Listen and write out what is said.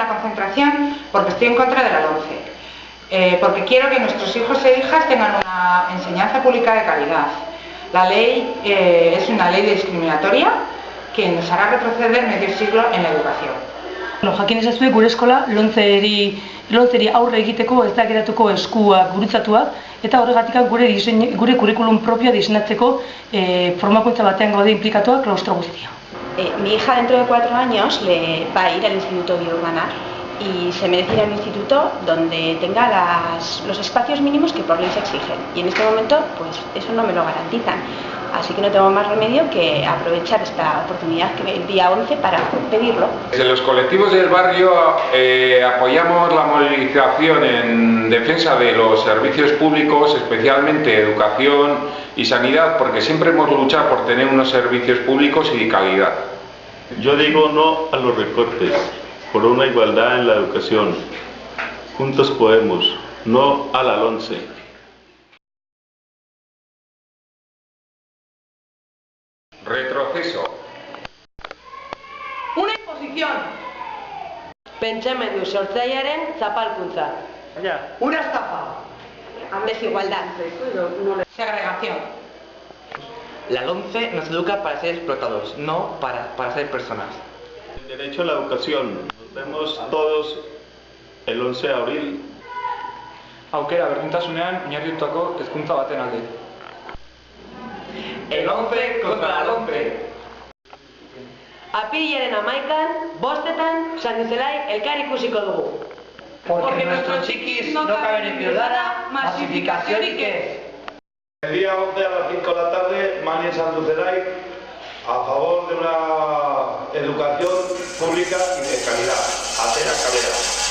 la concentración porque estoy en contra de la LOMCE, porque quiero que nuestros hijos e hijas tengan una enseñanza pública de calidad. La ley es una ley discriminatoria que nos hará retroceder medio siglo en la educación. Jakin ezazue gure eskola lomceri aurre egiteko ez da geratuko eskuak gurutzatuak eta horregatik gure kurikulum propioa diseinatzeko formakuntza batean gaude implikatuak klaustro guztia. Mi hija dentro de 4 años va a ir al Instituto Biourbanar y se merece ir a un instituto donde tenga los espacios mínimos que por ley se exigen. Y en este momento, pues eso no me lo garantizan. Así que no tengo más remedio que aprovechar esta oportunidad que el día 11 para pedirlo. Desde los colectivos del barrio apoyamos la movilización en defensa de los servicios públicos, especialmente educación y sanidad, porque siempre hemos luchado por tener unos servicios públicos y de calidad. Yo digo no a los recortes, por una igualdad en la educación. Juntos podemos, no a la LOMCE. Retroceso. Una imposición. Pentsamendu sortzailearen zapalkuntza. Una estafa. Desigualdad. Segregación. La LOMCE nos educa para ser explotados, no para ser personas. El derecho a la educación. Nos vemos todos el 11 de abril. Aukera berdintasunean oinarritutako hezkuntza baten alde. El 11 contra la LOMCE. Apirilaren 11an, 5etan, Sanduzelai elkar ikusiko dugu. Porque nuestros chiquis no caben en Ciudadana, masificación y qué. El día 11 a las 5 de la tarde, Mani en Sanduzelai, a favor de una educación pública y de calidad. Atera Calera.